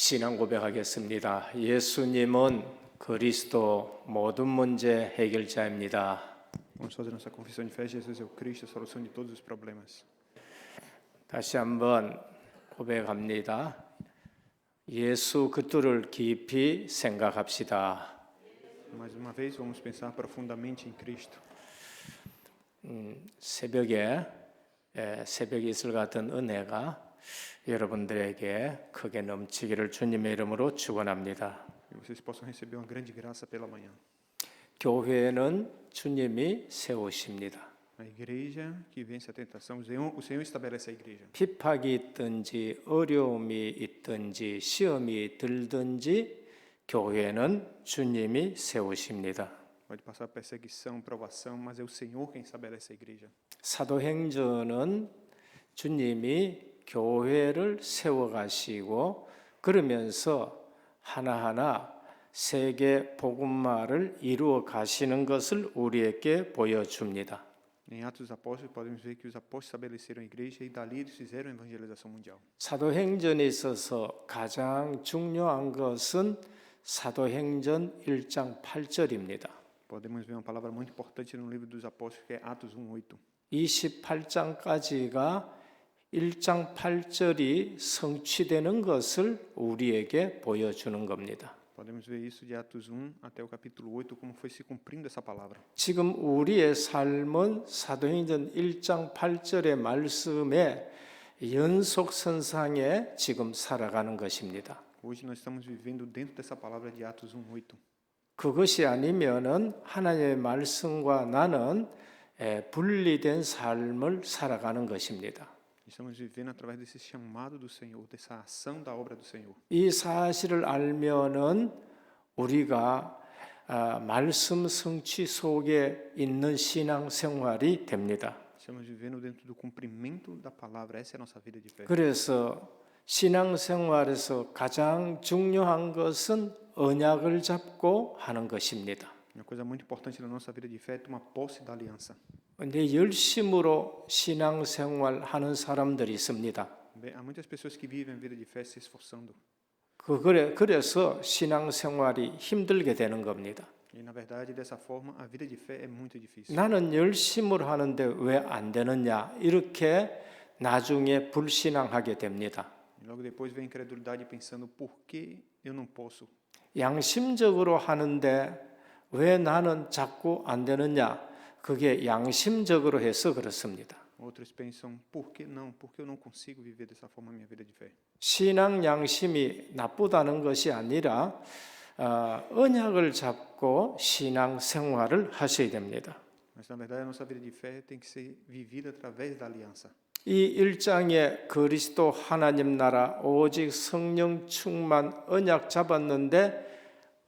신앙 고백하겠습니다. 예수님은 그리스도 모든 문제 해결자입니다. Vamos fazer nossa confissão de fé. Jesus é o Cristo, a solução de todos os problemas. 다시 한번 고백합니다. 예수 그리스도를 깊이 생각합시다. Mais uma vez, vamos pensar profundamente em Cristo. 새벽에 이슬 같은 은혜가 여러분들에게 크게 넘치기를 주님의 이름으로 축원합니다. Que vocês possam receber uma grande graça pela manhã. 교회는 주님이 세우십니다. A igreja que vence a tentação, o Senhor estabelece a igreja. 핍박이 있든지 어려움이 있든지 시험이 들든지 교회는 주님이 세우십니다. Pode passar perseguição, provação, mas é o Senhor quem estabelece a igreja. 사도행전은 주님이 교회를 세워가시고 그러면서 하나하나 세계 복음화를 이루어 가시는 것을 우리에게 보여줍니다. Em Atos dos Apóstolos, podemos ver que os apóstolos estabeleceram a igreja e dali eles fizeram a evangelização mundial. 사도행전에 있어서 가장 중요한 것은 사도행전 1장 8절입니다. Podemos ver uma palavra muito importante no livro dos Apóstolos, que é Atos 1:8. 28장까지가 1장 8절이 성취되는 것을 우리에게 보여주는 겁니다. Podemos ver isso de Atos 1 até o capítulo 8, como foi se cumprindo essa palavra. 지금 우리의 삶은 사도행전 1장 8절의 말씀의 연속선상에 지금 살아가는 것입니다. Hoje nós estamos vivendo dentro dessa palavra de Atos 1:8. 그것이 아니면은 하나님의 말씀과 나는 분리된 삶을 살아가는 것입니다. Estamos vivendo através desse chamado do Senhor, dessa ação da obra do Senhor. 이 사실을 알면은 우리가 말씀 성취 속에 있는 신앙 생활이 됩니다. Estamos vivendo dentro do cumprimento da palavra. Essa é a nossa vida de fé. 그래서 신앙 생활에서 가장 중요한 것은 언약을 잡고 하는 것입니다. Uma coisa muito importante na nossa vida de fé é tomar posse da aliança. 근데 열심으로 신앙 생활 하는 사람들이 있습니다. Bem, há muitas pessoas que vivem a vida de fé se esforçando. 그래서 신앙 생활이 힘들게 되는 겁니다. E na verdade, dessa forma, a vida de fé é muito difícil. 나는 열심으로 하는데 왜 안 되느냐 이렇게 나중에 불신앙하게 됩니다. E logo depois vem a incredulidade pensando por que eu não posso. 양심적으로 하는데 왜 나는 자꾸 안 되느냐? 그게 양심적으로 해서 그렇습니다. Outros pensam por que não? Por que eu não consigo viver dessa forma a minha vida de fé? 신앙 양심이 나쁘다는 것이 아니라 언약을 잡고 신앙 생활을 하셔야 됩니다. Mas na verdade, a nossa vida de fé tem que ser vivida através da aliança. 이 1장에 그리스도 하나님 나라 오직 성령 충만 언약 잡았는데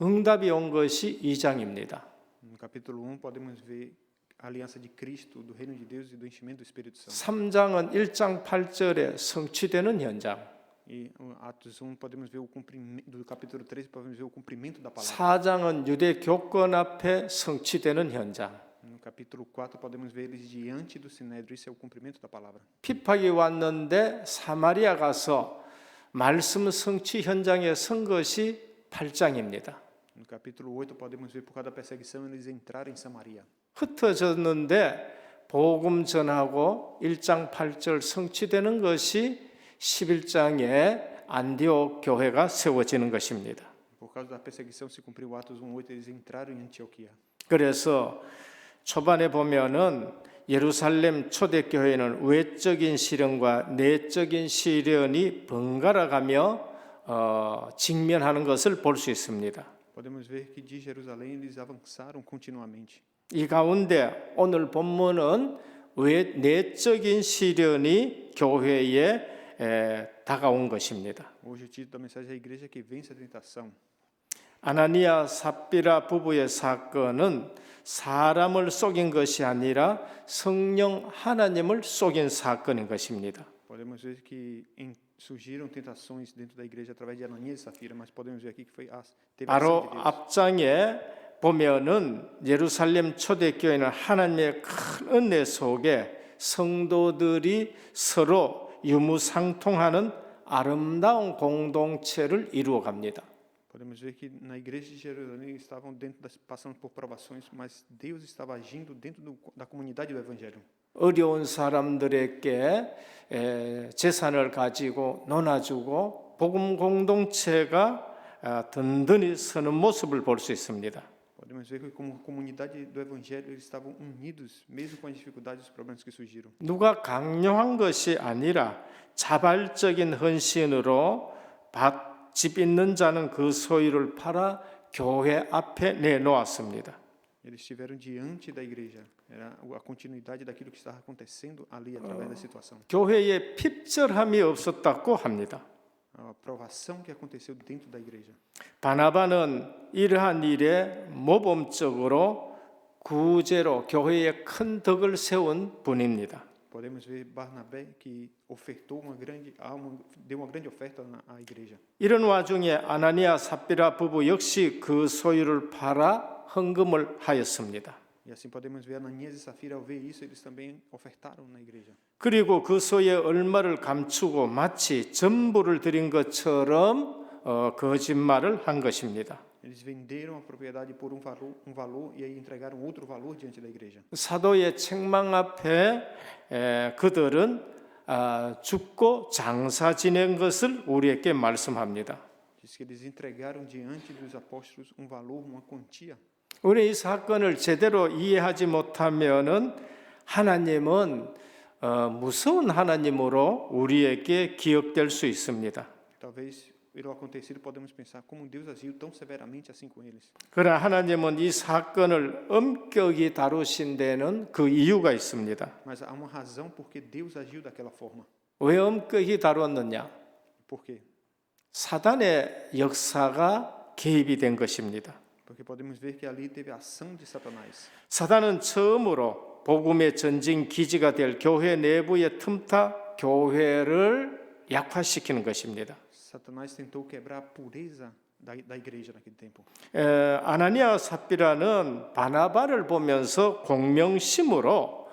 응답이 온 것이 2장입니다. No capítulo 1 podemos ver a aliança de Cristo, do reino de Deus e do enchimento do Espírito Santo. 3장은 1장 8절에 성취되는 현장. E Atos 1 podemos ver o cumprimento do capítulo 3, podemos ver o cumprimento da palavra. 4장은 유대 교권 앞에 성취되는 현장. No capítulo 4 podemos ver eles diante do sinédrio, isso é o cumprimento da palavra. 핍박이 왔는데 사마리아 가서 말씀 성취 현장에 선 것이 8장입니다. No capítulo 8 podemos ver por causa da perseguição eles entraram em Samaria. 흩어졌는데 복음 전하고 1장 8절 성취되는 것이 11장에 안디옥 교회가 세워지는 것입니다. Por causa da perseguição se cumpriu Atos 1:8, eles entraram em Antioquia. 그래서 초반에 보면은 예루살렘 초대교회는 외적인 시련과 내적인 시련이 번갈아가며 직면하는 것을 볼 수 있습니다. Podemos ver que de Jerusalém eles avançaram continuamente. 이 가운데 오늘 본문은 내적인 시련이 교회에 다가온 것입니다. Hoje o título da mensagem é a igreja que vence a tentação. 아나니아 삽비라 부부의 사건은 사람을 속인 것이 아니라 성령 하나님을 속인 사건인 것입니다. Podemos ver que surgiram tentações dentro da igreja através de Ananias e Safira, mas podemos ver aqui que teve a ação 바로 de Deus. 앞장에 보면은 예루살렘 초대교회는 하나님의 큰 은혜 속에 성도들이 서로 유무상통하는 아름다운 공동체를 이루어갑니다. Podemos ver que na igreja de Jerusalém estavam passando por provações, mas Deus estava agindo dentro da comunidade do Evangelho. 어려운 사람들에게 재산을 가지고 나눠주고 복음 공동체가 든든히 서는 모습을 볼 수 있습니다. Podemos ver que como comunidade do Evangelho eles estavam unidos, mesmo com as dificuldades e os problemas que surgiram. 누가 강요한 것이 아니라 자발적인 헌신으로 집 있는 자는 그 소유를 팔아 교회 앞에 내놓았습니다. Eles estiveram diante da igreja. Era a continuidade daquilo que estava acontecendo ali através da situação. 교회에 핍절함이 없었다고 합니다. A provação que aconteceu dentro da igreja. 바나바는 이러한 일에 모범적으로 구제로 교회에 큰 덕을 세운 분입니다. Podemos ver Barnabé que ofertou deu uma grande oferta à igreja. 이런 와중에 아나니아 삽비라 부부 역시 그 소유를 팔아 헌금을 하였습니다. E assim podemos ver Ananias e Safira, ao ver isso, eles também ofertaram na igreja. 그리고 그 소유의 얼마를 감추고 마치 전부를 드린 것처럼 거짓말을 한 것입니다. Eles venderam a propriedade por um valor e aí entregaram outro valor diante da igreja. 사도의 책망 앞에 그들은 죽고 장사 지낸 것을 우리에게 말씀합니다. Diz que eles entregaram diante dos apóstolos um valor, uma quantia. 우리 이 사건을 제대로 이해하지 못하면은 하나님은 무서운 하나님으로 우리에게 기억될 수 있습니다. Talvez pelo acontecido podemos pensar como Deus agiu tão severamente assim com eles. 그러나 하나님은 이 사건을 엄격히 다루신 데는 그 이유가 있습니다. Mas há uma razão por que Deus agiu daquela forma. 왜 엄격히 다루었느냐? Por quê? 사단의 역사가 개입이 된 것입니다. Porque podemos ver que ali teve a ação de Satanás. 사단은 처음으로 복음의 전진 기지가 될 교회 내부의 틈타 교회를 약화시키는 것입니다. Satanás tentou quebrar a pureza da igreja naquele tempo. 아나니아 삽비라는 바나바를 보면서 공명심으로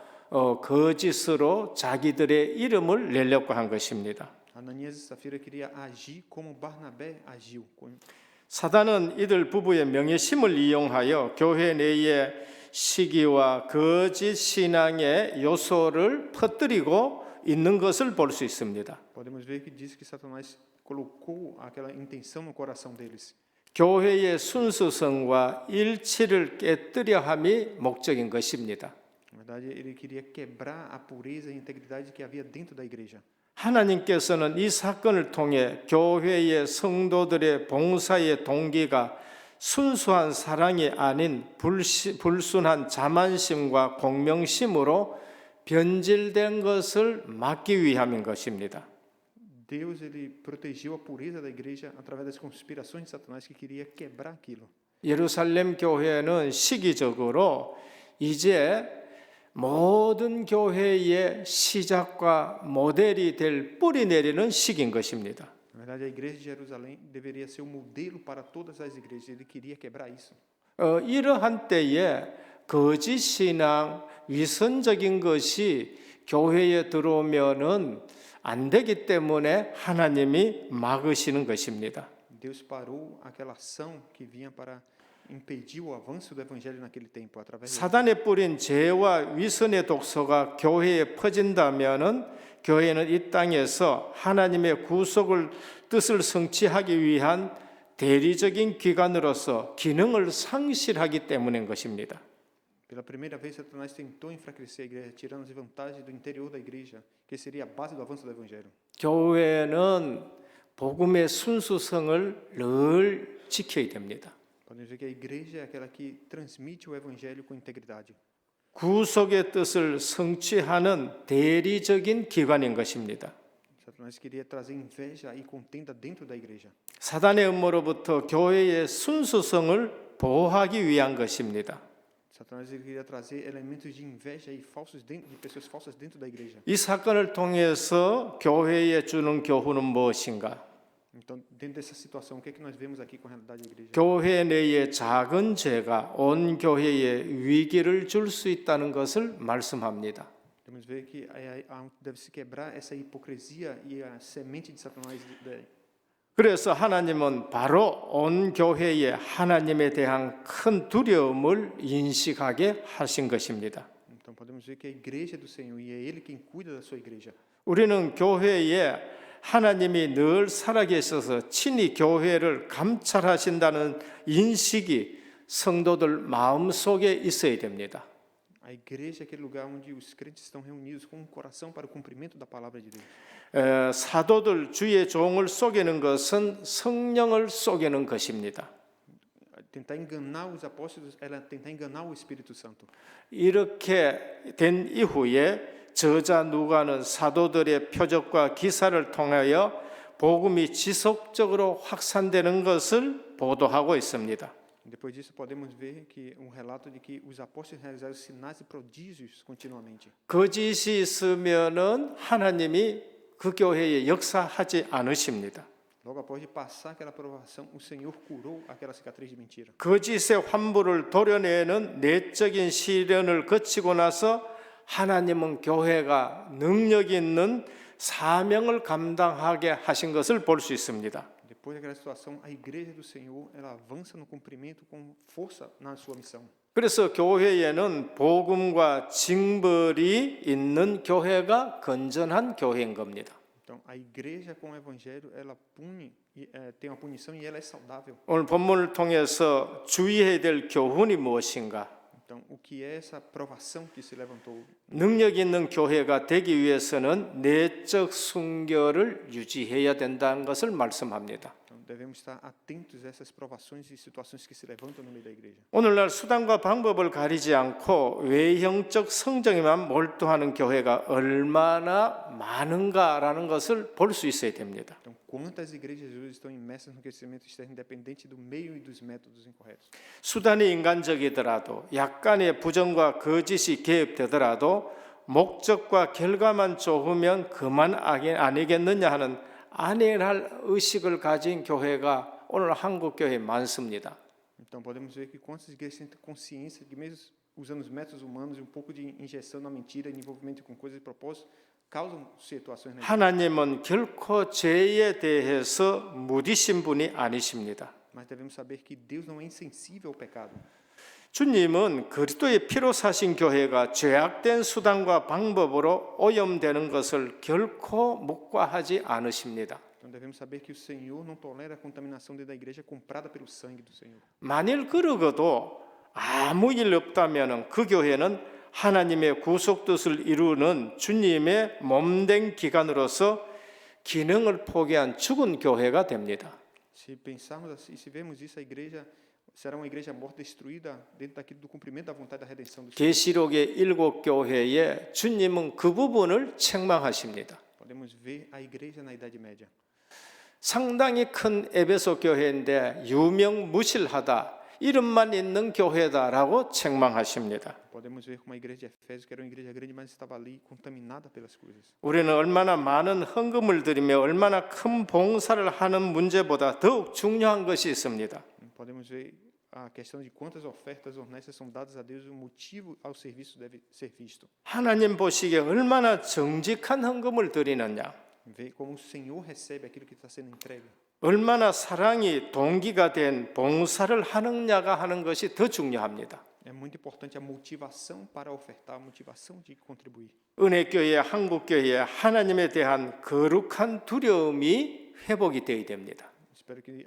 거짓으로 자기들의 이름을 내려고 한 것입니다. Ananias e Safira queria agir como Barnabé agiu. 사단은 이들 부부의 명예심을 이용하여 교회 내에 시기와 거짓 신앙의 요소를 퍼뜨리고 있는 것을 볼 수 있습니다. Podemos ver que diz que Satanás colocou aquela intenção no coração deles. 교회의 순수성과 일치를 깨뜨려 함이 목적인 것입니다. Na verdade, ele queria quebrar a pureza e integridade que havia dentro da igreja. 하나님께서는 이 사건을 통해 교회의 성도들의 봉사의 동기가 순수한 사랑이 아닌 불순한 자만심과 공명심으로 변질된 것을 막기 위함인 것입니다. Deus ele protegeu a pureza da igreja através das conspirações de Satanás que queria quebrar aquilo. 예루살렘 교회는 시기적으로 이제 모든 교회의 시작과 모델이 될 뿌리 내리는 시기인 것입니다. Na verdade, a igreja de Jerusalém deveria ser um modelo para todas as igrejas. Ele queria quebrar isso. 이러한 때에 거짓 신앙, 위선적인 것이 교회에 들어오면은 안 되기 때문에 하나님이 막으시는 것입니다. Deus parou aquela ação que vinha para impedir o avanço do evangelho naquele tempo através 사단에 뿌린 죄와 위선의 독소가 교회에 퍼진다면은 교회는 이 땅에서 하나님의 구속을 뜻을 성취하기 위한 대리적인 기관으로서 기능을 상실하기 때문인 것입니다. Pela primeira vez, Satanás tentou enfraquecer a igreja, tirando as vantagens do interior da igreja, que seria a base do avanço do evangelho. 교회는 복음의 순수성을 늘 지켜야 됩니다. Podemos ver que a igreja é aquela que transmite o evangelho com integridade. 구속의 뜻을 성취하는 대리적인 기관인 것입니다. Satanás queria trazer inveja e contenda dentro da igreja. 사단의 음모로부터 교회의 순수성을 보호하기 위한 것입니다. Satanás queria trazer elementos de inveja e de pessoas falsas dentro da igreja. 이 사건을 통해서 교회에 주는 교훈은 무엇인가? Então, dentro dessa situação, o que é que nós vemos aqui com a realidade da igreja? 교회 내의 작은 죄가 온 교회에 위기를 줄 수 있다는 것을 말씀합니다. Temos Podemos ver que deve se quebrar essa hipocrisia e a semente de Satanás. 그래서 하나님은 바로 온 교회에 하나님에 대한 큰 두려움을 인식하게 하신 것입니다. Então podemos ver que a igreja é do Senhor e é Ele quem cuida da sua igreja. 우리는 교회에 하나님이 늘 살아계셔서 친히 교회를 감찰하신다는 인식이 성도들 마음속에 있어야 됩니다. A igreja é aquele lugar onde os crentes estão reunidos com o coração para o cumprimento da palavra de Deus. 사도들 주의 종을 속이는 것은 성령을 속이는 것입니다. Tentar enganar os apóstolos era tentar enganar o Espírito Santo. 이렇게 된 이후에 저자 누가는 사도들의 표적과 기사를 통하여 복음이 지속적으로 확산되는 것을 보도하고 있습니다. Depois disso, podemos ver que relato de que os apóstolos realizaram sinais e prodígios continuamente. 거짓이 있으면은 하나님이 그 교회에 역사하지 않으십니다. Logo após de passar aquela provação, o Senhor curou aquela cicatriz de mentira. 거짓의 환부를 도려내는 내적인 시련을 거치고 나서 하나님은 교회가 능력 있는 사명을 감당하게 하신 것을 볼 수 있습니다. Depois daquela situação, a igreja do Senhor, ela avança no cumprimento com força na sua missão. 그래서 교회에는 복음과 징벌이 있는 교회가 건전한 교회인 겁니다. Então, a igreja com o evangelho, ela pune, tem uma punição e ela é saudável. 오늘 본문을 통해서 주의해야 될 교훈이 무엇인가? Então, o que é essa provação que se levantou? 능력 있는 교회가 되기 위해서는 내적 순결을 유지해야 된다는 것을 말씀합니다. Então, devemos estar atentos a essas provações e situações que se levantam no meio da igreja. 오늘날 수단과 방법을 가리지 않고 외형적 성정에만 몰두하는 교회가 얼마나 많은가라는 것을 볼 수 있어야 됩니다. Então, quantas igrejas hoje estão imersas no crescimento externo independente do meio e dos métodos incorretos? 수단이 인간적이더라도 약간의 부정과 거짓이 개입되더라도 목적과 결과만 좋으면 그만 아니겠느냐 하는 안일할 의식을 가진 교회가 오늘 한국 교회에 많습니다. Então podemos ver que quantas igrejas têm consciência que mesmo usando os métodos humanos e um pouco de injeção na mentira, envolvimento com coisas de propósito, causam situações negativas. 하나님은 결코 죄에 대해서 무디신 분이 아니십니다. Mas devemos saber que Deus não é insensível ao pecado. 주님은 그리스도의 피로 사신 교회가 죄악된 수단과 방법으로 오염되는 것을 결코 묵과하지 않으십니다. Então devemos saber que o Senhor não tolera a contaminação dentro da igreja comprada pelo sangue do Senhor. 만일 그러고도 아무 일 없다면 그 교회는 하나님의 구속 뜻을 이루는 주님의 몸된 기관으로서 기능을 포기한 죽은 교회가 됩니다. Se pensarmos assim, se vemos isso, a igreja será uma igreja morta, destruída dentro daquilo do cumprimento da vontade da redenção do Senhor. 계시록의 7교회에 주님은 그 부분을 책망하십니다. Podemos ver a igreja na Idade Média. 상당히 큰 에베소 교회인데 유명무실하다. 이름만 있는 교회다라고 책망하십니다. Podemos ver como a igreja de Efésios, que era uma igreja grande, mas estava ali contaminada pelas coisas. 우리는 얼마나 많은 헌금을 드리며 얼마나 큰 봉사를 하는 문제보다 더욱 중요한 것이 있습니다. Podemos ver a questão de quantas ofertas honestas são dadas a Deus, o motivo ao serviço deve ser visto. 하나님 보시기에 얼마나 정직한 헌금을 드리느냐, Ver como o Senhor recebe aquilo que está sendo entregue. 얼마나 사랑이 동기가 된 봉사를 하느냐가 하는 것이 더 중요합니다. É muito importante a motivação para ofertar, a motivação de contribuir. 은혜교회, 한국교회에 하나님에 대한 거룩한 두려움이 회복이 되어야 됩니다. Espero que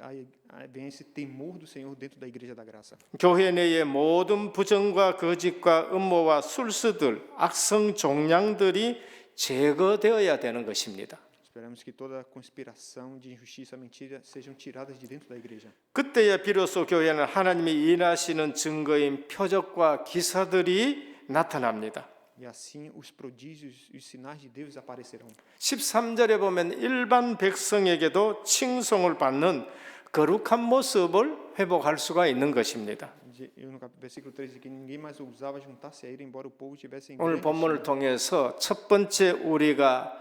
venha esse temor do Senhor dentro da igreja da graça. 교회 내의 모든 부정과 거짓과 음모와 술수들, 악성 종량들이 제거되어야 되는 것입니다. Esperamos que toda conspiração de injustiça, mentira sejam tiradas de dentro da igreja. 그때야 비로소 교회는 하나님이 일하시는 증거인 표적과 기사들이 나타납니다. E assim os prodígios e os sinais de Deus aparecerão. 13절에 보면 일반 백성에게도 칭송을 받는 거룩한 모습을 회복할 수가 있는 것입니다. No versículo 3 diz que ninguém mais ousava juntar-se a ele, embora o povo tivesse em 오늘 grande 본문을 estima. 통해서 첫 번째 우리가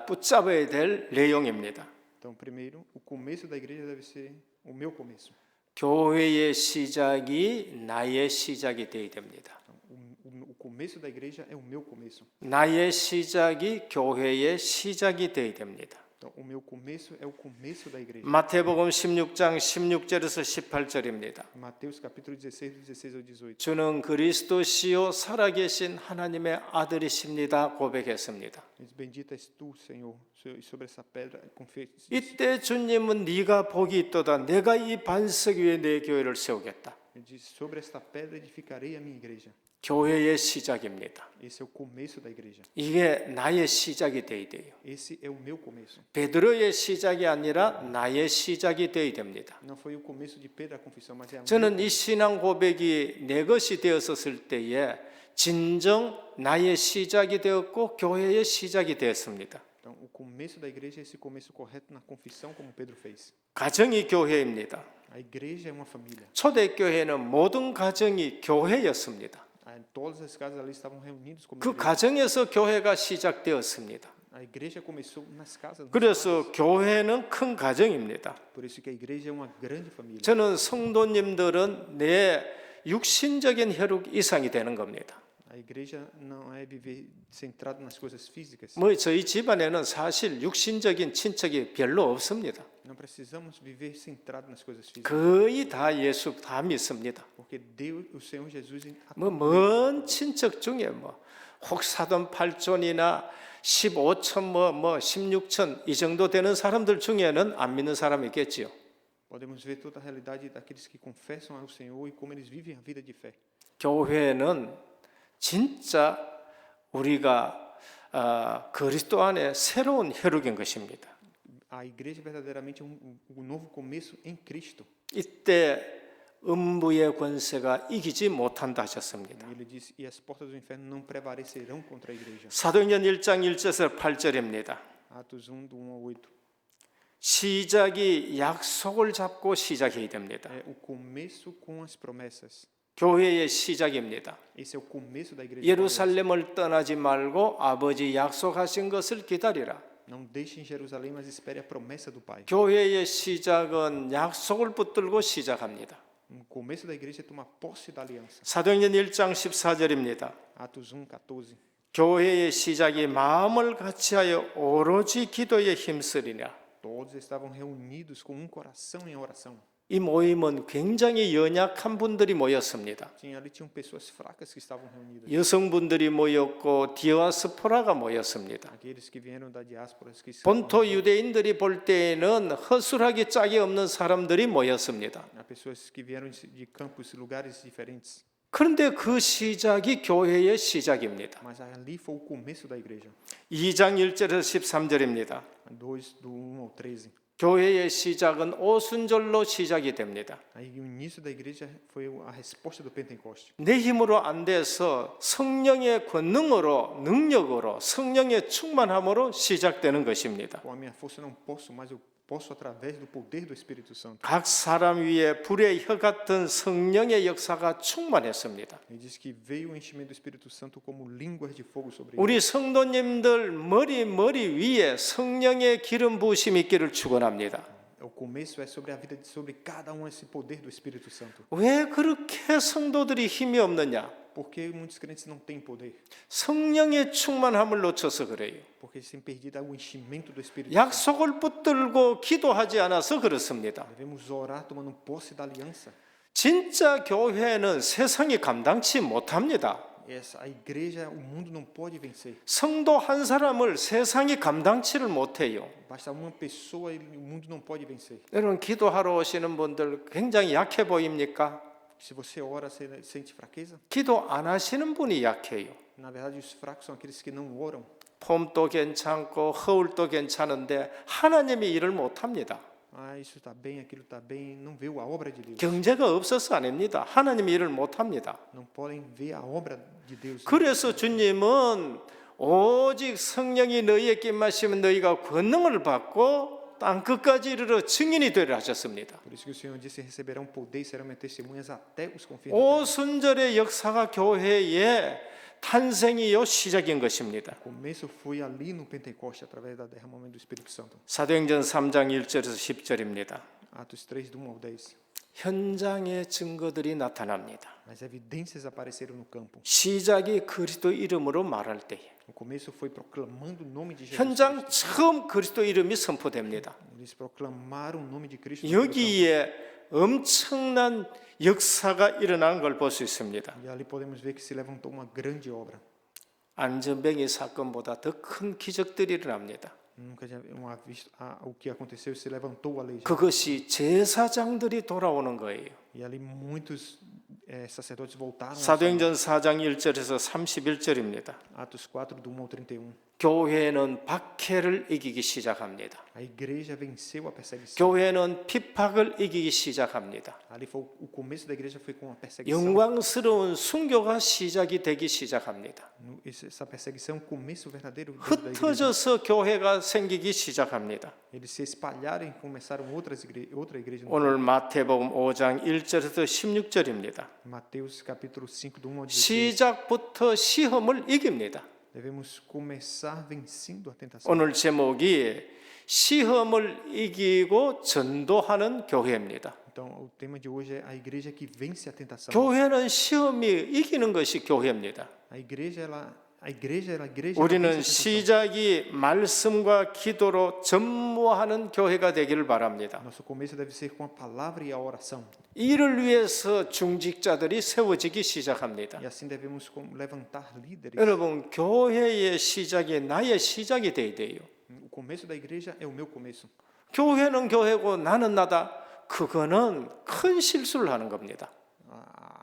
붙잡아야 될 내용입니다. Então, primeiro, o começo da igreja deve ser o meu começo. 교회의 시작이 나의 시작이 되어야 됩니다. Então, o começo da igreja é o meu começo. 나의 시작이 교회의 시작이 되어야 됩니다. Então, o meu começo é o começo da igreja. 마태복음 16장 16절에서 18절입니다. Mateus capítulo 16, do 16 ao 18. 주는 그리스도시요 살아계신 하나님의 아들이십니다 고백했습니다. Diz, bendita és tu, Senhor, e sobre essa pedra confie. 이때 주님은 네가 복이 있도다. 내가 이 반석 위에 내 교회를 세우겠다. Ele diz, sobre esta pedra edificarei a minha igreja. 교회의 시작입니다. Esse é o começo da igreja. 이게 나의 시작이 되어야 돼요. Esse é o meu começo. 베드로의 시작이 아니라 나의 시작이 되어야 됩니다. Não foi o começo de Pedro a confissão, mas é a 저는 이 신앙 고백이 내 것이 되었을 때에 진정 나의 시작이 되었고 교회의 시작이 되었습니다. Então, o começo da igreja é esse começo correto na confissão, como Pedro fez. 가정이 교회입니다. A igreja é uma família. 초대교회는 모든 가정이 교회였습니다. Todas as casas ali estavam reunidos como 그 igreja. 가정에서 교회가 시작되었습니다. A igreja começou nas casas. nos 그래서 lares. 교회는 큰 가정입니다. Por isso que a igreja é uma grande família. 저는 성도님들은 내 육신적인 혈육 이상이 되는 겁니다. A igreja não é viver centrado nas coisas físicas. 뭐 저희 집안에는 사실 육신적인 친척이 별로 없습니다. Não precisamos viver centrado nas coisas físicas. 거의 다 예수 다 믿습니다. Porque Deus, o Senhor Jesus, 뭐 먼 친척 중에 뭐 혹사돈 8존이나 15천 뭐 16천 이 정도 되는 사람들 중에는 안 믿는 사람이 있겠지요. podemos ver toda a realidade daqueles que confessam ao Senhor e como eles vivem a vida de fé. 교회는 진짜 우리가 그리스도 안에 새로운 혈육인 것입니다. A igreja verdadeiramente é um novo começo em Cristo. 이때 음부의 권세가 이기지 못한다 하셨습니다. Ele diz, e as portas do inferno não prevalecerão contra a igreja. 사도행전 1장 1절에서 8절입니다. Atos 1, do 1 ao 8. 시작이 약속을 잡고 시작해야 됩니다. É o começo com as promessas. 교회의 시작입니다. Esse é o começo da igreja. 예루살렘을 떠나지 말고 아버지 약속하신 것을 기다리라. Não deixe em Jerusalém, mas espere a promessa do Pai. 교회의 시작은 약속을 붙들고 시작합니다. O começo da igreja é tomar posse da aliança. 사도행전 1장 14절입니다. Atos 1, 14. 교회의 시작이 마음을 같이하여 오로지 기도에 힘쓰리라. Todos estavam reunidos com um coração em oração. 이 모임은 굉장히 연약한 분들이 모였습니다. Ali tinham pessoas fracas que estavam reunidas. 여성분들이 모였고 디아스포라가 모였습니다. Aqueles que vieram da diáspora, que 본토 유대인들이 볼 때에는 허술하기 짝이 없는 사람들이 모였습니다. há pessoas que vieram de campos, lugares diferentes. 그런데 그 시작이 교회의 시작입니다. Mas ali foi o começo da igreja. 2장 1절에서 13절입니다. 2, do 1 ao 13. 교회의 시작은 오순절로 시작이 됩니다. Aí o início da igreja foi a resposta do Pentecoste. 내 힘으로 안 돼서 성령의 권능으로 능력으로 성령의 충만함으로 시작되는 것입니다. Com a minha força eu não posso, mas eu posso através do poder do Espírito Santo. 각 사람 위에 불의 혀 같은 성령의 역사가 충만했습니다. Ele diz que veio o enchimento do Espírito Santo como línguas de fogo sobre eles. 우리 성도님들 머리 위에 성령의 기름 부으심이 있기를 축원합니다. O começo é sobre a vida sobre cada um esse poder do Espírito Santo. 왜 그렇게 성도들이 힘이 없느냐? Por que muitos crentes não têm poder? 성령의 충만함을 놓쳐서 그래요. Porque eles têm perdido o enchimento do Espírito Santo. 약속을 붙들고 기도하지 않아서 그렇습니다. Devemos orar tomando posse da aliança. 진짜 교회는 세상이 감당치 못합니다. A igreja, o mundo não pode vencer. 성도 한 사람을 세상이 감당치를 못해요. Basta uma pessoa e o mundo não pode vencer. 여러분 기도하러 오시는 분들 굉장히 약해 보입니까? Se você ora, você sente fraqueza? 기도 안 하시는 분이 약해요. Na verdade, os fracos são aqueles que não oram. 폼도 괜찮고 허울도 괜찮은데 하나님이 일을 못합니다. Isso está bem, aquilo está bem, não vê a obra de Deus. 경제가 없어서 아닙니다. 하나님이 일을 못합니다. Não podem ver a obra de Deus. 그래서 주님은 오직 성령이 너희에 임하시면 너희가 권능을 받고 땅 끝까지 이르러 증인이 되리라 하셨습니다. Por isso que o Senhor disse: receberão poder e serão minhas testemunhas até os confins. 오순절의 역사가 교회의 탄생이요 시작인 것입니다. O começo foi ali no Pentecoste através do derramamento do Espírito Santo. 사도행전 3장 1절에서 10절입니다. Atos 3 do 1 ao 10. 현장의 증거들이 나타납니다. mas evidências apareceram no campo. 시작이 그리스도 이름으로 말할 때에 No começo foi proclamando o nome de Jesus. 현장 처음 그리스도 이름이 선포됩니다. Eles proclamaram o nome de Cristo. 여기에 엄청난 역사가 일어나는 걸 볼 수 있습니다. E ali podemos ver que se levantou uma grande obra. 안전뱅이 사건보다 더 큰 기적들이 일어납니다. Nunca já visto o que aconteceu, se levantou a lei. 그것이 제사장들이 돌아오는 거예요. E ali muitos sacerdotes voltaram. 사도행전 4장 1절에서 31절입니다. Atos 4 do 1 ao 31. 교회는 박해를 이기기 시작합니다. A igreja venceu a perseguição. 교회는 핍박을 이기기 시작합니다. Ali foi o começo da igreja foi com a perseguição. 영광스러운 순교가 시작이 되기 시작합니다. Essa perseguição, o começo verdadeiro da igreja. 흩어져서 교회가 생기기 시작합니다. Eles se espalharam e começaram outra igreja. 오늘 마태복음 5장 1절에서 16절입니다. Mateus capítulo 5 do 1 ao 16. 시작부터 시험을 이깁니다. Devemos começar vencendo a tentação. 오늘 제목이 시험을 이기고 전도하는 교회입니다. Então, o tema de hoje é a igreja que vence a tentação. 교회는 시험이 이기는 것이 교회입니다. A igreja 우리는 시작이 말씀과 기도로 전무하는 교회가 되기를 바랍니다. Nosso começo deve ser com a palavra e a oração. 이를 위해서 중직자들이 세워지기 시작합니다. E assim devemos levantar líderes. 여러분, 교회의 시작이 나의 시작이 돼야 돼요. O começo da igreja é o meu começo. 교회는 교회고 나는 나다. 그거는 큰 실수를 하는 겁니다.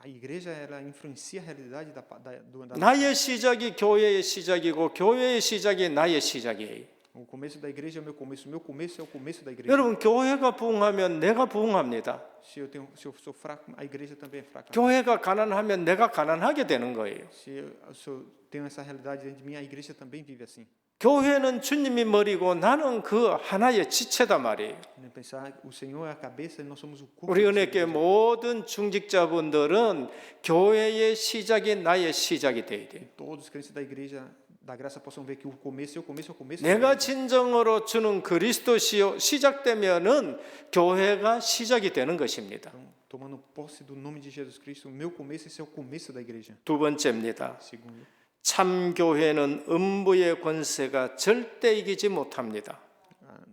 A igreja ela influencia a realidade da 나의 시작이 교회의 시작이고 교회의 시작이 나의 시작이에요. O começo da igreja é o meu começo é o começo da igreja. 여러분, 교회가 부흥하면 내가 부흥합니다. Se eu sou fraco, a igreja também é fraca. 교회가 가난하면 내가 가난하게 되는 거예요. Se eu tenho essa realidade dentro de mim, a igreja também vive assim. 교회는 주님이 머리고 나는 그 하나의 지체다 말이에요. Pensar o Senhor é a cabeça e nós somos o corpo. 우리 은혜교회 모든 중직자분들은 교회의 시작이 나의 시작이 돼야 돼요. Todos os crentes da igreja da graça possam ver que o começo é o começo, é o começo. 내가 진정으로 주는 그리스도시요 시작되면은 교회가 시작이 되는 것입니다. Tomando posse do nome de Jesus Cristo, o meu começo esse é o começo da igreja. 두 번째입니다. Segundo, 참 교회는 음부의 권세가 절대 이기지 못합니다.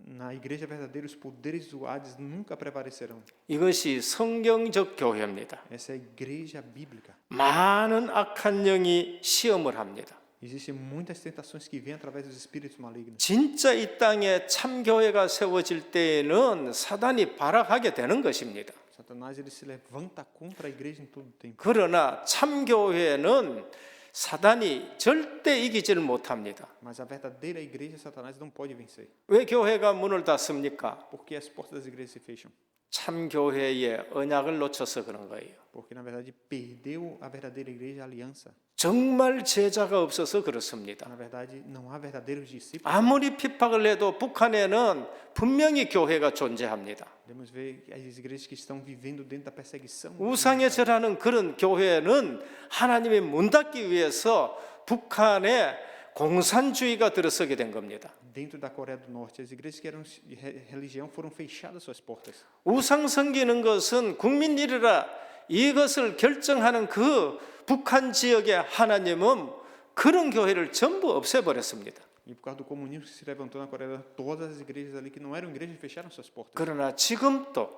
na igreja verdadeira os poderes do Hades nunca prevalecerão. 이것이 성경적 교회입니다. Essa é a igreja bíblica. 많은 악한 영이 시험을 합니다. Existem muitas tentações que vêm através dos espíritos malignos. 진짜 이 땅에 참 교회가 세워질 때에는 사단이 발악하게 되는 것입니다. Satanás ele se levanta contra a igreja em todo o tempo. 그러나 참 교회는 사단이 절대 이기지를 못합니다. Mas a verdadeira igreja Satanás não pode vencer. 왜 교회가 문을 닫습니까? Porque as portas das igrejas se fecham. 참 교회의 언약을 놓쳐서 그런 거예요. Porque na verdade perdeu a verdadeira igreja a aliança. 정말 제자가 없어서 그렇습니다. Na verdade não há verdadeiros discípulos. 아무리 핍박을 해도 북한에는 분명히 교회가 존재합니다. Podemos ver as igrejas que estão vivendo dentro da perseguição. 우상에 절하는 그런 교회는 하나님의 문 닫기 위해서 북한에 공산주의가 들어서게 된 겁니다. Dentro da Coreia do Norte, as igrejas que eram de religião foram fechadas suas portas. 우상 섬기는 것은 국민 일이라 이것을 결정하는 그 북한 지역의 하나님은 그런 교회를 전부 없애버렸습니다. E por causa do comunismo que se levantou na Coreia, todas as igrejas ali que não eram igrejas fecharam suas portas. 그러나 지금도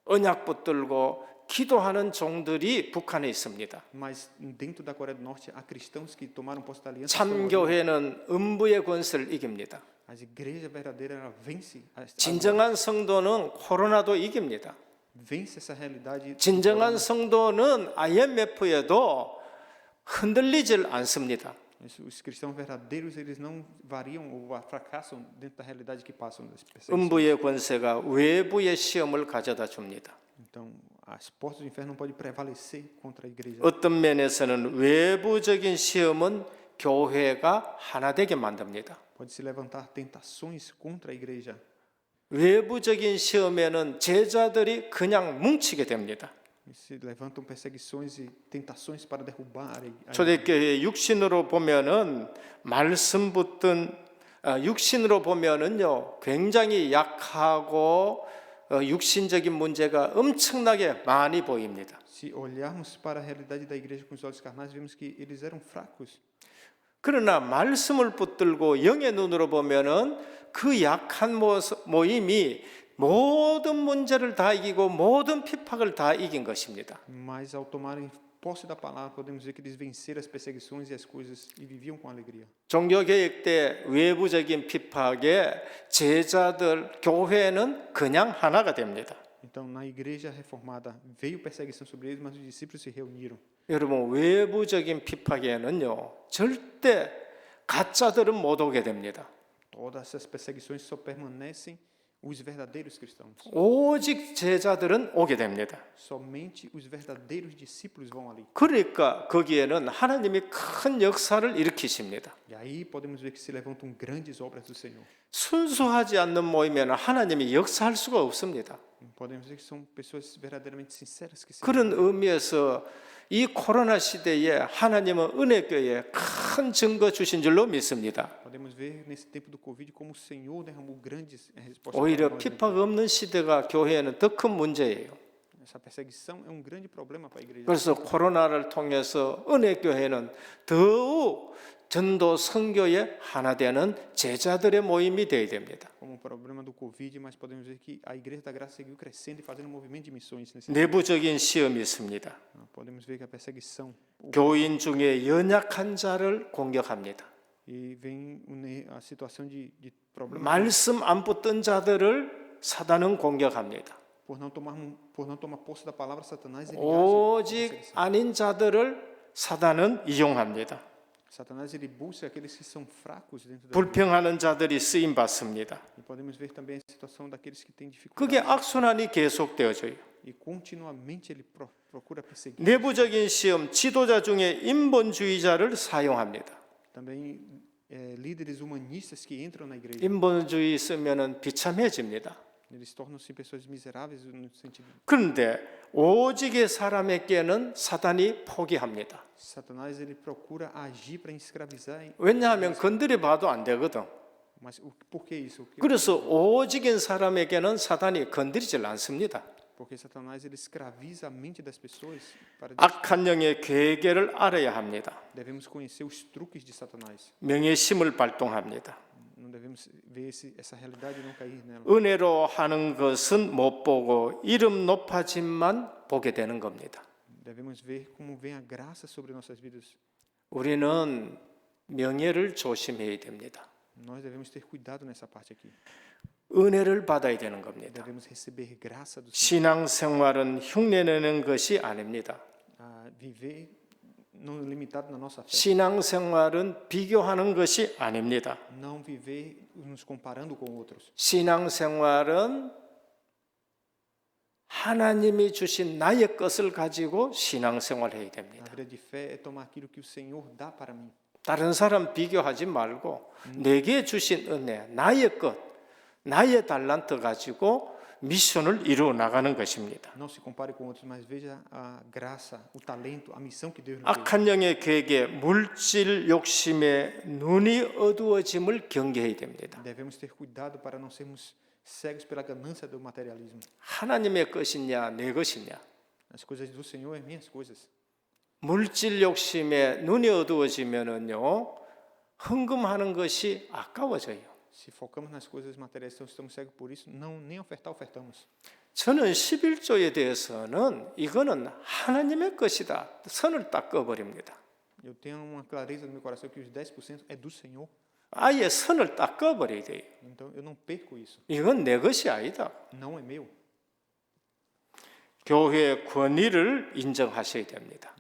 언약 붙들고 기도하는 종들이 북한에 있습니다. Mas dentro da Coreia do Norte há cristãos que tomaram posse da aliança. 참 교회는 음부의 권세를 이깁니다. As igrejas verdadeiras ela vence. 진정한 성도는 코로나도 이깁니다. Vence essa realidade. 진정한 성도는 IMF에도 흔들리질 않습니다. Os cristãos verdadeiros eles não variam ou fracassam dentro da realidade que passam das perseguições. 음부의 권세가 외부의 시험을 가져다 줍니다. Então, as portas do inferno não podem prevalecer contra a igreja. 어떤 면에서는 외부적인 시험은 교회가 하나 되게 만듭니다. Pode se levantar tentações contra a igreja. 외부적인 시험에는 제자들이 그냥 뭉치게 됩니다. Se levantam perseguições e tentações para derrubar a 초대교회 육신으로 보면은 말씀 붙든 육신으로 보면은요 굉장히 약하고 육신적인 문제가 엄청나게 많이 보입니다. Se olharmos para a realidade da igreja com os olhos carnais, vemos que eles eram fracos. 그러나 말씀을 붙들고 영의 눈으로 보면은 그 약한 모임이 모든 문제를 다 이기고 모든 핍박을 다 이긴 것입니다. Mas ao tomarem posse da palavra, podemos ver que eles venceram as perseguições e as coisas e viviam com alegria. 종교개혁 때 외부적인 핍박에 제자들, 교회는 그냥 하나가 됩니다. Então, na igreja reformada, veio perseguição sobre eles, mas os discípulos se reuniram. 여러분, 외부적인 핍박에는요, 절대 가짜들은 못 오게 됩니다. Todas essas perseguições só permanecem os verdadeiros cristãos. 오직 제자들은 오게 됩니다. Somente os verdadeiros discípulos vão ali. 그러니까 거기에는 하나님이 큰 역사를 일으키십니다. E aí podemos ver que se levantam grandes obras do Senhor. 순수하지 않는 모임에는 하나님이 역사할 수가 없습니다. Podemos ver que são pessoas verdadeiramente sinceras que se 그런 의미에서 이 코로나 시대에 하나님은 은혜교회에 큰 증거 주신 줄로 믿습니다. Podemos ver nesse tempo do Covid como o Senhor derramou grandes respostas. 오히려 핍박 없는 시대가 교회에는 더 큰 문제예요. Essa perseguição é grande problema para a igreja. 그래서 코로나를 통해서 은혜교회는 더욱 전도 선교의 하나 되는 제자들의 모임이 되어야 됩니다. Como o problema do Covid, mas podemos ver que a igreja da graça seguiu crescendo e fazendo um movimento de missões nesse 내부적인 시험이 있습니다. Podemos ver que a perseguição 교인 중에 연약한 자를 공격합니다. e vem a situação de problema 말씀 안 붙던 자들을 사단은 공격합니다. por não tomar posse da palavra, Satanás ele age. 오직 아닌 자들을 사단은 이용합니다. Satanás ele busca aqueles que são fracos dentro da igreja. 불평하는 자들이 쓰임 받습니다. E podemos ver também a situação daqueles que têm 그게 dificuldade. 악순환이 계속되어져요. E continuamente ele procura perseguir. 내부적인 시험, 지도자 중에 인본주의자를 사용합니다. Também líderes humanistas que entram na igreja. 인본주의 쓰면은 비참해집니다. Eles tornam-se pessoas miseráveis no sentido. 그런데 오직의 사람에게는 사단이 포기합니다. Satanás ele procura agir para escravizar. 왜냐하면 건드려 봐도 안 되거든. Mas por que isso? 그래서 오직인 사람에게는 사단이 건드리질 않습니다. Porque Satanás ele escraviza a mente das pessoas para 악한 영의 괴계를 알아야 합니다. devemos conhecer os truques de Satanás. 명예심을 발동합니다. Não devemos ver essa realidade e não cair nela. 은혜로 하는 것은 못 보고 이름 높아짐만 보게 되는 겁니다. Devemos ver como vem a graça sobre nossas vidas. 우리는 명예를 조심해야 됩니다. Nós devemos ter cuidado nessa parte aqui. 은혜를 받아야 되는 겁니다. Devemos receber graça do Senhor. 신앙생활은 흉내내는 것이 아닙니다. Viver não limitado na nossa fé. 신앙생활은 비교하는 것이 아닙니다. Não viver nos comparando com outros. 신앙생활은 하나님이 주신 나의 것을 가지고 신앙생활을 해야 A 됩니다. vida de fé é tomar aquilo que o Senhor dá para mim. 다른 사람 비교하지 말고 내게 주신 은혜, 나의 것, 나의 달란트 가지고 미션을 이루어 나가는 것입니다. Não se compare com outros, mas veja a graça, o talento, a missão que Deus nos deu. 악한 영의 괴계, 물질 욕심에 눈이 어두워짐을 경계해야 됩니다. Devemos ter cuidado para não sermos cegos pela ganância do materialismo. 하나님의 것이냐, 내 것이냐. As coisas do Senhor é minhas coisas. 물질 욕심에 눈이 어두워지면은요, 헌금하는 것이 아까워져요. Se focamos nas coisas materiais, então estamos cegos por isso, não nem ofertamos. 저는 11조에 대해서는 이거는 하나님의 것이다. 선을 딱 꺼버립니다. Eu tenho uma clareza no meu coração que os 10% é do Senhor. 아예 선을 딱 꺼버려야 돼요. Então eu não perco isso. 이건 내 것이 아니다. Não é meu. 교회의 권위를 인정하셔야 됩니다.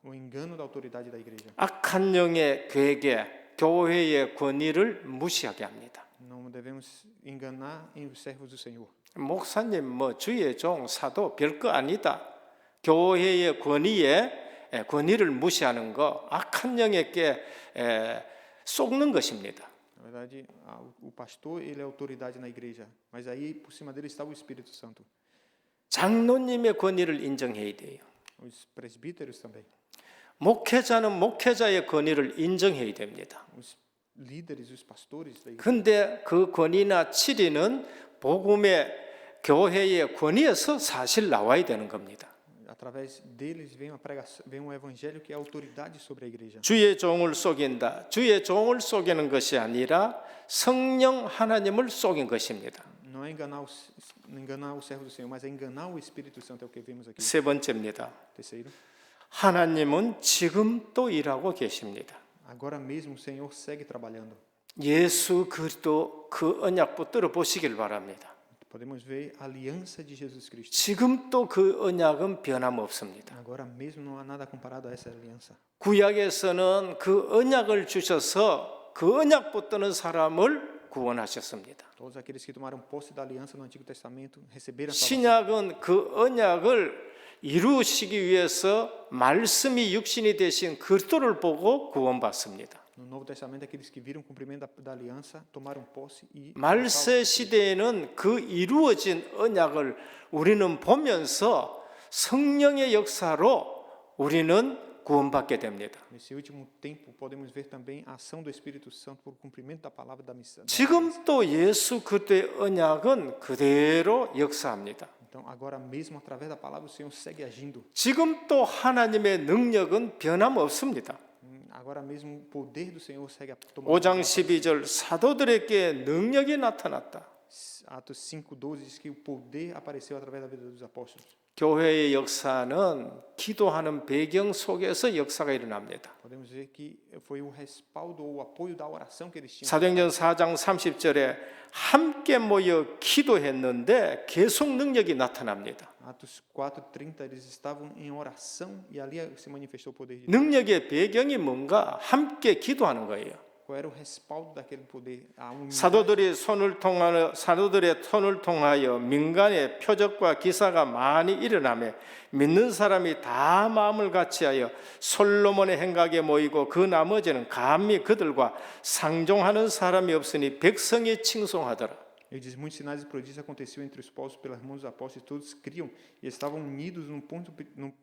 O engano da autoridade da igreja. 악한 영의 괴계, 교회의 권위를 무시하게 합니다. Não devemos enganar os servos do Senhor. 목사님, 주의 종, 사도 별거 아니다. 교회의 권위를 무시하는 거 악한 영에게 속는 것입니다. Na verdade, o pastor ele é autoridade na igreja, mas aí por cima dele está o Espírito Santo. 장로님의 권위를 인정해야 돼요. Os presbíteros também. 목회자는 목회자의 권위를 인정해야 됩니다. Os líderes, os pastores da igreja. 근데 그 권위나 치리는 복음의 교회의 권위에서 사실 나와야 되는 겁니다. Através deles vem uma pregação, vem um evangelho que é autoridade sobre a igreja. 주의 종을 속인다. 주의 종을 속이는 것이 아니라 성령 하나님을 속인 것입니다. Não é enganar o servo do Senhor, mas é enganar o Espírito Santo, é o que vemos aqui. 세 번째입니다. Terceiro, 하나님은 지금도 일하고 계십니다. agora mesmo o Senhor segue trabalhando. 예수 그리스도 그 언약 붙들어 보시길 바랍니다. Podemos ver a aliança de Jesus Cristo. 지금도 그 언약은 변함없습니다. Agora mesmo não há nada comparado a essa aliança. 구약에서는 그 언약을 주셔서 그 언약 붙드는 사람을 구원하셨습니다. Todos aqueles que tomaram posse da aliança no Antigo Testamento receberam a salvação. 신약은 그 언약을 이루시기 위해서 말씀이 육신이 되신 그리스도를 보고 구원받습니다. No Novo Testamento, aqueles que viram o cumprimento da aliança tomaram posse e 말세 시대에는 그 이루어진 언약을 우리는 보면서 성령의 역사로 우리는 구원받게 됩니다. nesse último tempo podemos ver também a ação do Espírito Santo por cumprimento da palavra da missão. 지금도 예수 그리스도의 언약은 그대로 역사합니다. Então, agora mesmo através da palavra o Senhor segue agindo. 지금도 하나님의 능력은 변함없습니다. Agora mesmo o poder do Senhor segue tomando. 5장 12절 사도들에게 능력이 나타났다. Atos 5:12 diz que o poder apareceu através da vida dos apóstolos. 교회의 역사는 기도하는 배경 속에서 역사가 일어납니다. Podemos ver que foi o respaldo ou o apoio da oração que eles tinham. 사도행전 4장 30절에 함께 모여 기도했는데 계속 능력이 나타납니다. Atos 4:30 eles estavam em oração e ali se manifestou o poder de Deus. 능력의 배경이 뭔가 함께 기도하는 거예요. Qual era o respaldo daquele poder? A unidade. 사도들의 손을 통하여 민간의 표적과 기사가 많이 일어나며 믿는 사람이 다 마음을 같이하여 솔로몬의 행각에 모이고 그 나머지는 감히 그들과 상종하는 사람이 없으니 백성이 칭송하더라. Ele diz: muitos sinais e prodígios aconteciam entre os povos pelas mãos dos apóstolos, todos criam e estavam unidos num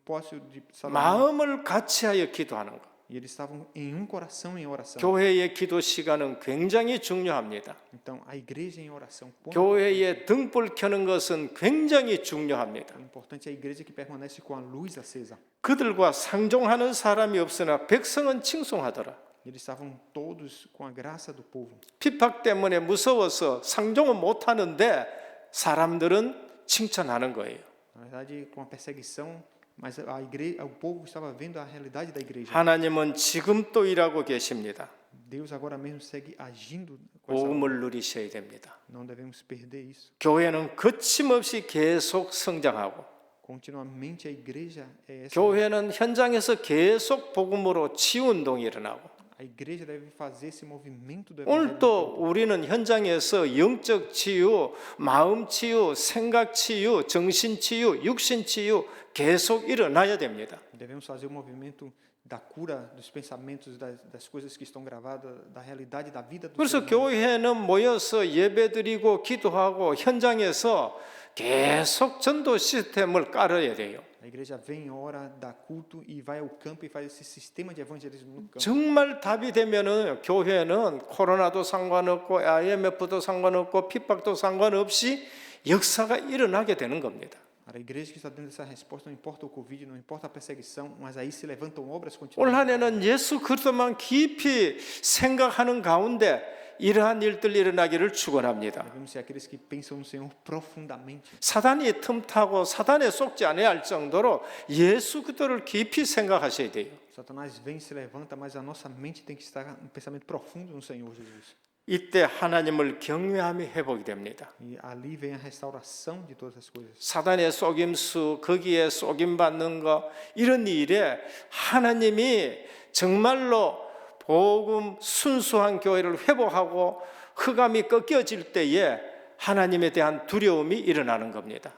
poço de Salomão. 마음을 같이하여 기도하는 것. E eles estavam em um coração em oração. 교회의 기도 시간은 굉장히 중요합니다. Então, a igreja em oração. 교회에 등불 켜는 것은 굉장히 중요합니다. O importante é a igreja que permanece com a luz acesa. 그들과 상종하는 사람이 없으나 백성은 칭송하더라. Eles estavam todos com a graça do povo. 핍박 때문에 무서워서 상종은 못 하는데 사람들은 칭찬하는 거예요. Na verdade, com a perseguição, mas a igreja, o povo estava vendo a realidade da igreja. 하나님은 지금 또 일하고 계십니다. Deus agora mesmo segue agindo com essa. 복음을 누리셔야 됩니다. Não devemos perder isso. 교회는 거침없이 계속 성장하고 Continuamente a igreja é essa. 교회는 현장에서 계속 복음으로 치유 운동이 일어나고 A igreja deve fazer esse movimento do 오늘 evangelho. 또 우리는 현장에서 영적 치유, 마음 치유, 생각 치유, 정신 치유, 육신 치유 계속 일어나야 됩니다. Devemos fazer o movimento da cura dos pensamentos, das coisas que estão gravadas, da realidade da vida do 그래서 ser humano. 교회는 모여서 예배드리고 기도하고 현장에서 계속 전도 시스템을 깔아야 돼요. A igreja vem, ora, dá culto e vai ao campo e faz esse sistema de evangelismo no campo. 정말 답이 되면은 교회는 코로나도 상관없고 IMF도 상관없고 핍박도 상관없이 역사가 일어나게 되는 겁니다. A igreja que está dando essa resposta, não importa o Covid, não importa a perseguição, mas aí se levantam obras 올 continuas. 한 해는 예수 그리스도만 깊이 생각하는 가운데 이러한 일들 일어나기를 축원합니다. Devemos ser aqueles que pensam no Senhor profundamente. 사단이 틈타고 사단에 속지 않아야 할 정도로 예수 그리스도를 깊이 생각하셔야 돼요. Satanás vem e se levanta, mas a nossa mente tem que estar um pensamento profundo no Senhor Jesus. 이때 하나님을 경외함이 회복이 됩니다. E ali vem a restauração de todas as coisas. 사단의 속임수, 거기에 속임받는 것 이런 일에 하나님이 정말로 복음 순수한 교회를 회복하고 흑암이 꺾여질 때에 하나님에 대한 두려움이 일어나는 겁니다.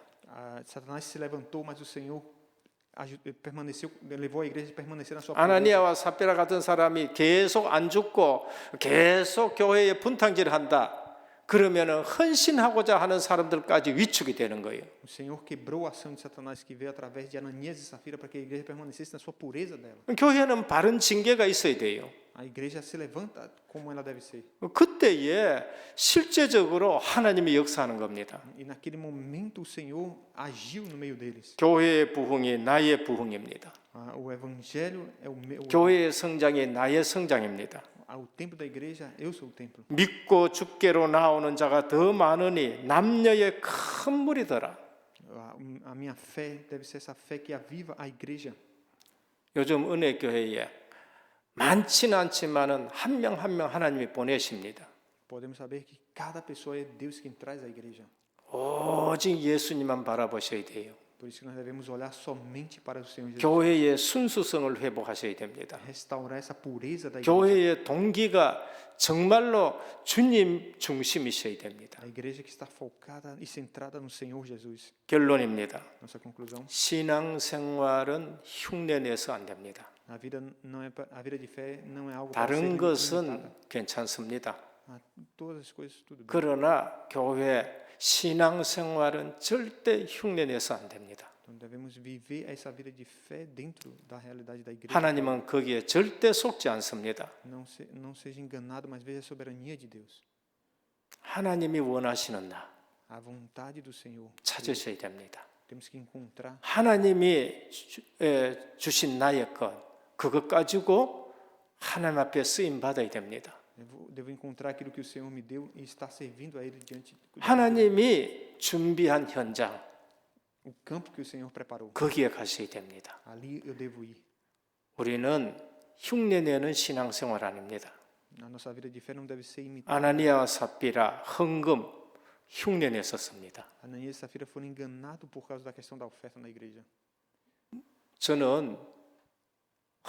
Satanás se levantou, mas o Senhor permaneceu, levou a igreja a permanecer na sua presença. 아나니아와 삽비라 같은 사람이 계속 안 죽고 계속 교회에 분탕질을 한다. 그러면은 헌신하고자 하는 사람들까지 위축이 되는 거예요. O Senhor quebrou a ação de Satanás que veio através de Ananias e Safira para que a igreja permanecesse na sua pureza dela. 교회는 바른 징계가 있어야 돼요. A igreja se levanta como ela deve ser. 그때에 실제적으로 하나님이 역사하는 겁니다. E naquele momento o Senhor agiu no meio deles. 교회의 부흥이 나의 부흥입니다. O evangelho é o meu. 교회의 성장이 나의 성장입니다. O templo da igreja, eu sou o templo. 믿고 주께로 나오는 자가 더 많으니 남녀의 큰 무리더라. A minha fé deve ser essa fé que aviva a igreja. 요즘 은혜 교회에 많지는 않지만은 한 명 한 명 하나님이 보내십니다. Podemos saber que cada pessoa é Deus quem traz a igreja. 오직 예수님만 바라보셔야 돼요. Por isso que nós devemos olhar somente para o Senhor Jesus. 교회의 순수성을 회복하셔야 됩니다. Restaurar essa pureza da igreja. 교회의 동기가 정말로 주님 중심이셔야 됩니다. A igreja que está focada e centrada no Senhor Jesus. 결론입니다. Nossa conclusão. 신앙생활은 흉내내서 안 됩니다. A vida de fé não é algo para ser 다른 것은 limitada. 괜찮습니다. Todas as coisas tudo bem. 그러나 교회 신앙생활은 절대 흉내내서 안 됩니다. Então devemos viver essa vida de fé dentro da realidade da igreja. 하나님은 거기에 절대 속지 않습니다. Não seja enganado, mas veja a soberania de Deus. 하나님이 원하시는 나 A vontade do Senhor. 찾으셔야 됩니다. Temos que encontrar 하나님이 주신 나의 것 그것 가지고 하나님 앞에 쓰임 받아야 됩니다. Devo encontrar aquilo que o Senhor me deu e estar servindo a Ele diante do 하나님이 준비한 현장 o campo que o Senhor preparou. 거기에 가셔야 됩니다. Ali eu devo ir. 우리는 흉내내는 신앙생활 아닙니다. A nossa vida de fé não deve ser imitada. 아나니아와 삽비라 헌금 흉내냈었습니다. Ananias e Safira foram enganados por causa da questão da oferta na igreja. 저는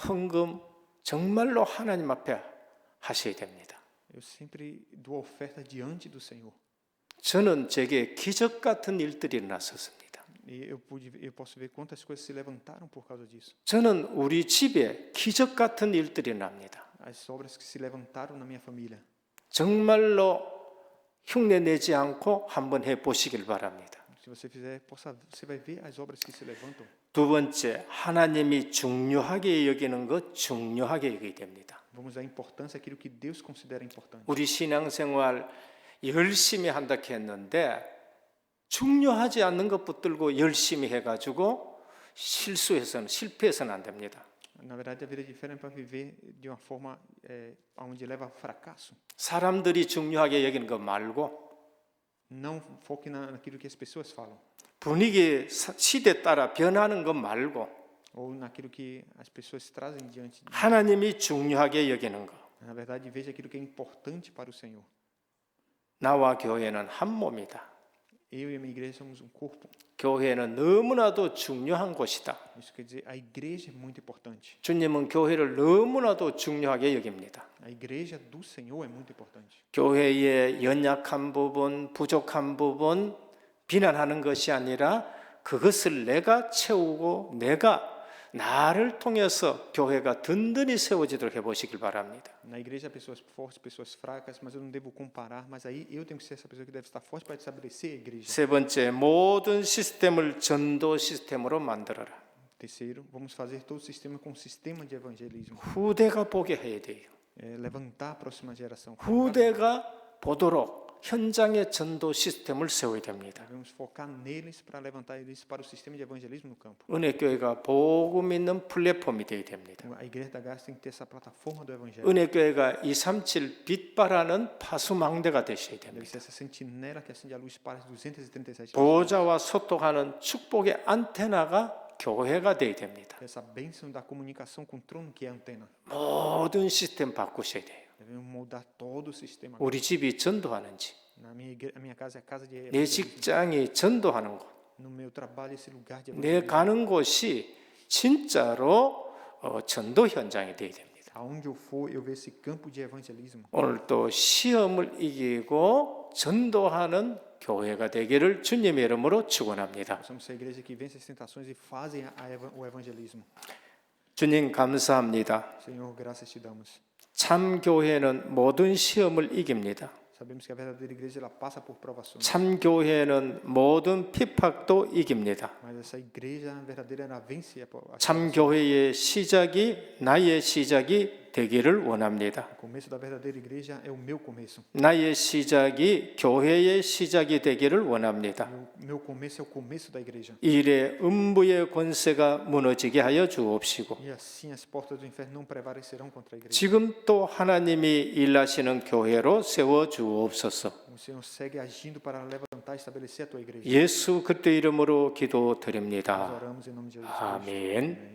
헌금 정말로 하나님 앞에 하셔야 됩니다. Eu sempre dou oferta diante do Senhor. 저는 제게 기적 같은 일들이 일어났었습니다. E eu posso ver quantas coisas se levantaram por causa disso. 저는 우리 집에 기적 같은 일들이 납니다. As obras que se levantaram na minha família. 정말로 흉내내지 않고 한번 해보시길 바랍니다. Se você fizer, você vai ver as obras que se levantam. 두 번째, 하나님이 중요하게 여기는 것 중요하게 여기게 됩니다. Vamos dar importância àquilo que Deus considera importante. 우리 신앙생활 열심히 한다 했는데 중요하지 않는 것 붙들고 열심히 해가지고 실패해서는 안 됩니다. Na verdade, a vida de fé não é para viver de uma forma onde leva a fracasso. 사람들이 중요하게 여기는 것 말고 Não foque naquilo que as pessoas falam 분위기 시대 따라 변하는 것 말고 ou naquilo que as pessoas trazem diante de 하나님이 중요하게 여기는 것. Na verdade, veja aquilo que é importante para o Senhor. 나와 교회는 한 몸이다. Eu e a minha igreja somos um corpo. 교회는 너무나도 중요한 곳이다. Isso quer dizer, a igreja é muito importante. 주님은 교회를 너무나도 중요하게 여깁니다. A igreja do Senhor é muito importante. 교회의 연약한 부분, 부족한 부분 비난하는 것이 아니라 그것을 내가 채우고 내가 나를 통해서 교회가 든든히 세워지도록 해보시길 바랍니다. Na igreja há pessoas fortes, pessoas fracas, mas eu não devo comparar, mas aí eu tenho que ser essa pessoa que deve estar forte para estabelecer a igreja. 세 번째, 모든 시스템을 전도 시스템으로 만들어라. Terceiro, vamos fazer todo o sistema com um sistema de evangelismo. 후대가 보게 해야 돼요. Levantar a próxima geração. 후대가 보도록 현장의 전도 시스템을 세워야 됩니다. Devemos focar neles para levantar eles para o sistema de evangelismo no campo. 은혜교회가 복음 있는 플랫폼이 되어야 됩니다. A igreja da Graça tem que ter essa plataforma do evangelho. 은혜교회가 237 빛발하는 파수망대가 되셔야 Deve 됩니다. ser essa sentinela que acende a luz para as 237 보호자와 소통하는 축복의 안테나가 교회가 되어야 됩니다. essa bênção da comunicação com o trono que é a antena. 모든 시스템 바꾸셔야 돼요. Devemos moldar todo o sistema. 우리 집이 전도하는지, A minha casa é a casa de 내 evangelismo. 직장이 전도하는 곳, No meu trabalho esse lugar de 내 evangelismo. 가는 곳이 진짜로 전도 현장이 되어야 됩니다. Aonde eu for, eu vejo esse campo de evangelismo. 오늘 또 시험을 이기고 전도하는 교회가 되기를 주님의 이름으로 축원합니다. Somos a igreja que vence as tentações e fazem o evangelismo. 주님 감사합니다. Senhor, graças te damos. 참 교회는 모든 시험을 이깁니다. Sabemos que a verdadeira igreja ela passa por provações. 참 교회는 모든 핍박도 이깁니다. Mas essa igreja verdadeira ela vence as 참 provações. 교회의 시작이 나의 시작이 되기를 원합니다. O começo da verdadeira igreja é o meu começo. 나의 시작이 교회의 시작이 되기를 원합니다. Meu começo é o começo da igreja. 일의 음부의 권세가 무너지게 하여 주옵시고 E assim as portas do inferno não prevalecerão contra a igreja. 지금 또 하나님이 일하시는 교회로 세워 주옵소서. O Senhor segue agindo para levantar e estabelecer a tua igreja. 예수 그리스도 이름으로 Nós 기도드립니다. oramos em nome de Jesus. 아멘.